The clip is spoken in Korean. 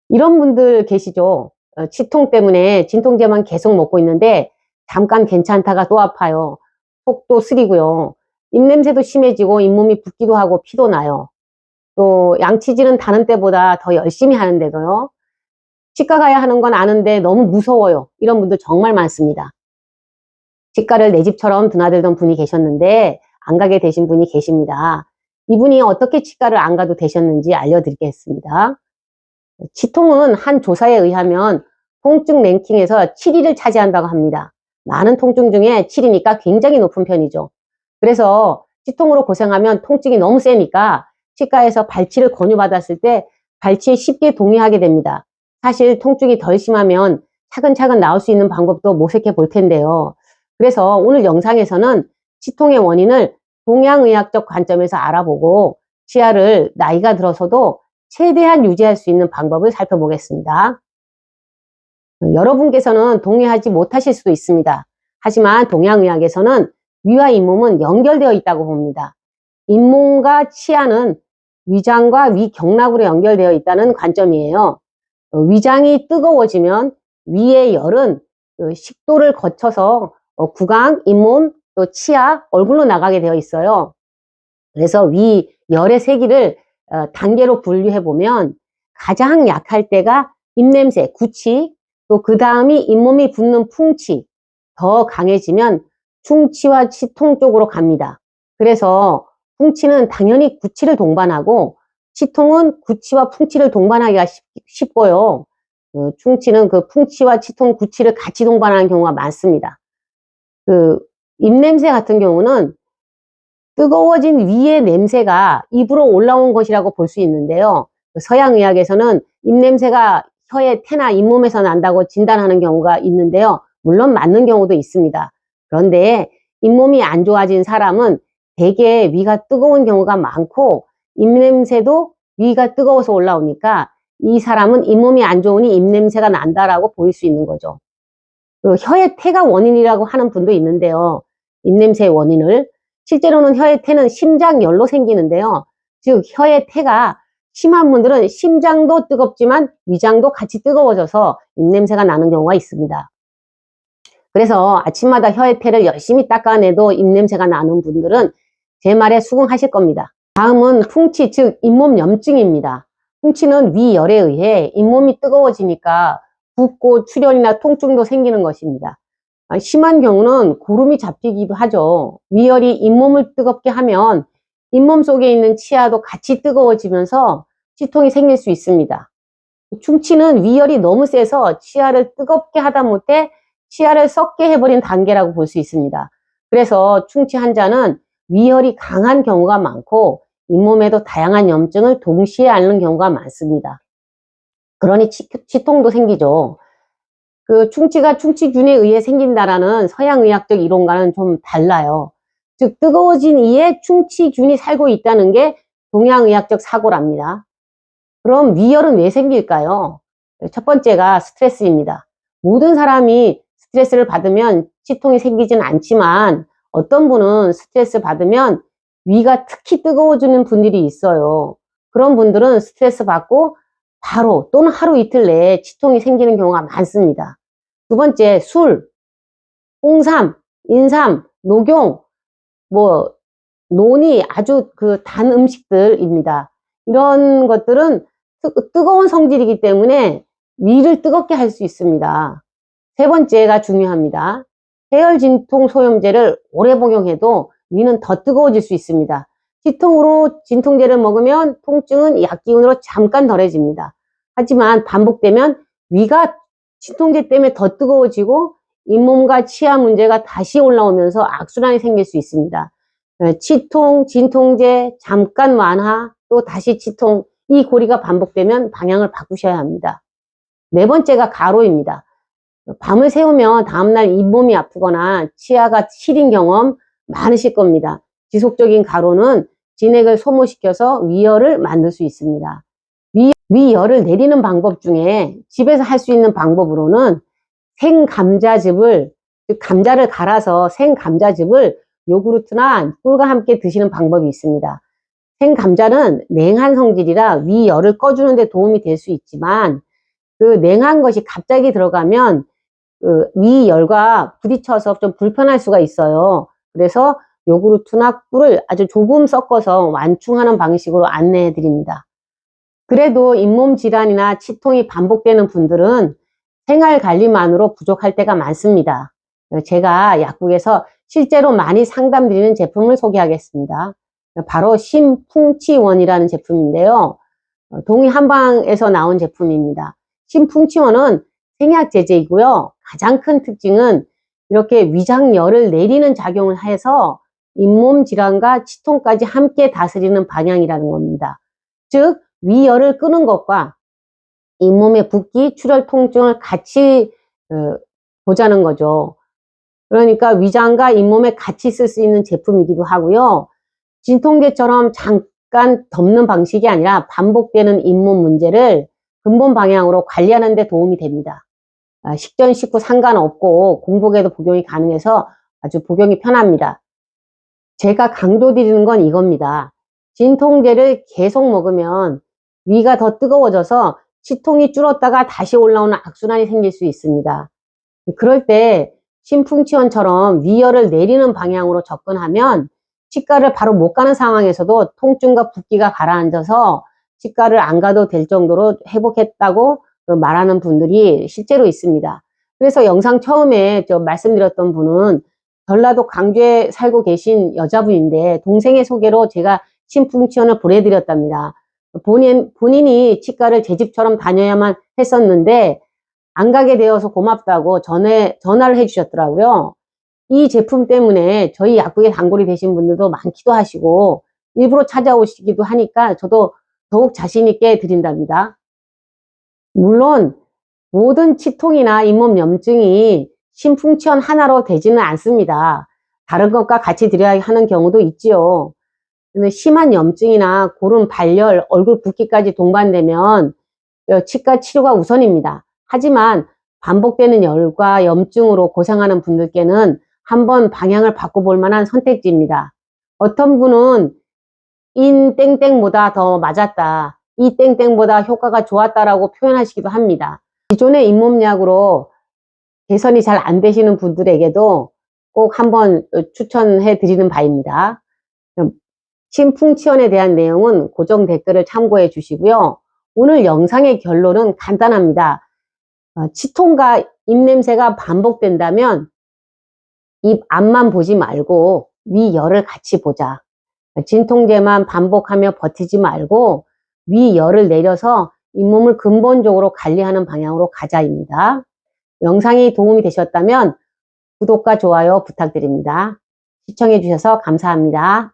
이런 분들 계시죠? 치통 때문에 진통제만 계속 먹고 있는데 잠깐 괜찮다가 또 아파요. 속도 쓰리고요. 입냄새도 심해지고 잇몸이 붓기도 하고 피도 나요. 또 양치질은 다른 때보다 더 열심히 하는데도요. 치과 가야 하는 건 아는데 너무 무서워요. 이런 분들 정말 많습니다. 치과를 내 집처럼 드나들던 분이 계셨는데 안 가게 되신 분이 계십니다. 이분이 어떻게 치과를 안 가도 되셨는지 알려드리겠습니다. 치통은 한 조사에 의하면 통증 랭킹에서 7위를 차지한다고 합니다. 많은 통증 중에 7위니까 굉장히 높은 편이죠. 그래서 치통으로 고생하면 통증이 너무 세니까 치과에서 발치를 권유받았을 때 발치에 쉽게 동의하게 됩니다. 사실 통증이 덜 심하면 차근차근 나올 수 있는 방법도 모색해 볼 텐데요. 그래서 오늘 영상에서는 치통의 원인을 동양의학적 관점에서 알아보고 치아를 나이가 들어서도 최대한 유지할 수 있는 방법을 살펴보겠습니다. 여러분께서는 동의하지 못하실 수도 있습니다. 하지만 동양의학에서는 위와 잇몸은 연결되어 있다고 봅니다. 잇몸과 치아는 위장과 위경락으로 연결되어 있다는 관점이에요. 위장이 뜨거워지면 위의 열은 식도를 거쳐서 구강, 잇몸, 또 치아, 얼굴로 나가게 되어 있어요. 그래서 위 열의 세기를 단계로 분류해 보면 가장 약할 때가 입냄새, 구취, 또 그 다음이 잇몸이 붓는 풍치, 더 강해지면 충치와 치통 쪽으로 갑니다. 그래서 풍치는 당연히 구취를 동반하고 치통은 구취와 풍치를 동반하기가 쉽고요. 충치는 그 풍치와 치통, 구취를 같이 동반하는 경우가 많습니다. 그 입냄새 같은 경우는 뜨거워진 위의 냄새가 입으로 올라온 것이라고 볼 수 있는데요. 서양의학에서는 입냄새가 혀의 태나 잇몸에서 난다고 진단하는 경우가 있는데요. 물론 맞는 경우도 있습니다. 그런데 잇몸이 안 좋아진 사람은 대개 위가 뜨거운 경우가 많고 입냄새도 위가 뜨거워서 올라오니까 이 사람은 잇몸이 안 좋으니 입냄새가 난다라고 보일 수 있는 거죠. 혀의 태가 원인이라고 하는 분도 있는데요. 입냄새의 원인을 실제로는 혀의 태는 심장열로 생기는데요. 즉 혀의 태가 심한 분들은 심장도 뜨겁지만 위장도 같이 뜨거워져서 입냄새가 나는 경우가 있습니다. 그래서 아침마다 혀의 태를 열심히 닦아내도 입냄새가 나는 분들은 제 말에 수긍하실 겁니다. 다음은 풍치, 즉 잇몸 염증입니다. 풍치는 위열에 의해 잇몸이 뜨거워지니까 붓고 출혈이나 통증도 생기는 것입니다. 심한 경우는 고름이 잡히기도 하죠. 위열이 잇몸을 뜨겁게 하면 잇몸 속에 있는 치아도 같이 뜨거워지면서 치통이 생길 수 있습니다. 충치는 위열이 너무 세서 치아를 뜨겁게 하다 못해 치아를 썩게 해버린 단계라고 볼 수 있습니다. 그래서 충치 환자는 위열이 강한 경우가 많고 잇몸에도 다양한 염증을 동시에 앓는 경우가 많습니다. 그러니 치통도 생기죠. 그 충치가 충치균에 의해 생긴다라는 서양의학적 이론과는 좀 달라요. 즉 뜨거워진 이에 충치균이 살고 있다는 게 동양의학적 사고랍니다. 그럼 위열은 왜 생길까요? 첫 번째가 스트레스입니다. 모든 사람이 스트레스를 받으면 치통이 생기진 않지만 어떤 분은 스트레스 받으면 위가 특히 뜨거워지는 분들이 있어요. 그런 분들은 스트레스 받고 바로 또는 하루 이틀 내에 치통이 생기는 경우가 많습니다. 두 번째, 술, 홍삼, 인삼, 녹용, 논이 아주 그 단 음식들입니다. 이런 것들은 뜨거운 성질이기 때문에 위를 뜨겁게 할 수 있습니다. 세 번째가 중요합니다. 해열 진통 소염제를 오래 복용해도 위는 더 뜨거워질 수 있습니다. 치통으로 진통제를 먹으면 통증은 약 기운으로 잠깐 덜해집니다. 하지만 반복되면 위가 진통제 때문에 더 뜨거워지고 잇몸과 치아 문제가 다시 올라오면서 악순환이 생길 수 있습니다. 치통, 진통제, 잠깐 완화, 또 다시 치통, 이 고리가 반복되면 방향을 바꾸셔야 합니다. 네 번째가 가로입니다. 밤을 새우면 다음날 잇몸이 아프거나 치아가 시린 경험 많으실 겁니다. 지속적인 가로는 진액을 소모시켜서 위열을 만들 수 있습니다. 위열을 내리는 방법 중에 집에서 할 수 있는 방법으로는 생감자즙을, 감자를 갈아서 생감자즙을 요구르트나 꿀과 함께 드시는 방법이 있습니다. 생감자는 냉한 성질이라 위열을 꺼주는 데 도움이 될 수 있지만 그 냉한 것이 갑자기 들어가면 그 위열과 부딪혀서 좀 불편할 수가 있어요. 그래서 요구르트나 꿀을 아주 조금 섞어서 완충하는 방식으로 안내해 드립니다. 그래도 잇몸 질환이나 치통이 반복되는 분들은 생활 관리만으로 부족할 때가 많습니다. 제가 약국에서 실제로 많이 상담드리는 제품을 소개하겠습니다. 바로 신풍치원이라는 제품인데요. 동의 한방에서 나온 제품입니다. 신풍치원은 생약 제제이고요. 가장 큰 특징은 이렇게 위장열을 내리는 작용을 해서 잇몸 질환과 치통까지 함께 다스리는 방향이라는 겁니다. 즉 위열을 끄는 것과 잇몸의 붓기, 출혈, 통증을 같이 보자는 거죠. 그러니까 위장과 잇몸에 같이 쓸 수 있는 제품이기도 하고요. 진통제처럼 잠깐 덮는 방식이 아니라 반복되는 잇몸 문제를 근본 방향으로 관리하는 데 도움이 됩니다. 식전, 식후 상관없고 공복에도 복용이 가능해서 아주 복용이 편합니다. 제가 강조드리는 건 이겁니다. 진통제를 계속 먹으면 위가 더 뜨거워져서 치통이 줄었다가 다시 올라오는 악순환이 생길 수 있습니다. 그럴 때 신풍치원처럼 위열을 내리는 방향으로 접근하면 치과를 바로 못 가는 상황에서도 통증과 붓기가 가라앉아서 치과를 안 가도 될 정도로 회복했다고 말하는 분들이 실제로 있습니다. 그래서 영상 처음에 말씀드렸던 분은 전라도 광주에 살고 계신 여자분인데 동생의 소개로 제가 신풍치원을 보내드렸답니다. 본인이 치과를 제 집처럼 다녀야만 했었는데 안 가게 되어서 고맙다고 전화를 해주셨더라고요. 이 제품 때문에 저희 약국에 단골이 되신 분들도 많기도 하시고 일부러 찾아오시기도 하니까 저도 더욱 자신 있게 드린답니다. 물론 모든 치통이나 잇몸 염증이 신풍치원 하나로 되지는 않습니다. 다른 것과 같이 드려야 하는 경우도 있지요. 근데 심한 염증이나 고름, 발열, 얼굴 붓기까지 동반되면 치과 치료가 우선입니다. 하지만 반복되는 열과 염증으로 고생하는 분들께는 한번 방향을 바꿔볼 만한 선택지입니다. 어떤 분은 인 땡땡보다 더 맞았다, 이 땡땡보다 효과가 좋았다라고 표현하시기도 합니다. 기존의 잇몸약으로 개선이 잘 안 되시는 분들에게도 꼭 한번 추천해 드리는 바입니다. 신풍치원에 대한 내용은 고정 댓글을 참고해 주시고요. 오늘 영상의 결론은 간단합니다. 치통과 입냄새가 반복된다면 입 앞만 보지 말고 위열을 같이 보자. 진통제만 반복하며 버티지 말고 위열을 내려서 잇몸을 근본적으로 관리하는 방향으로 가자입니다. 영상이 도움이 되셨다면 구독과 좋아요 부탁드립니다. 시청해 주셔서 감사합니다.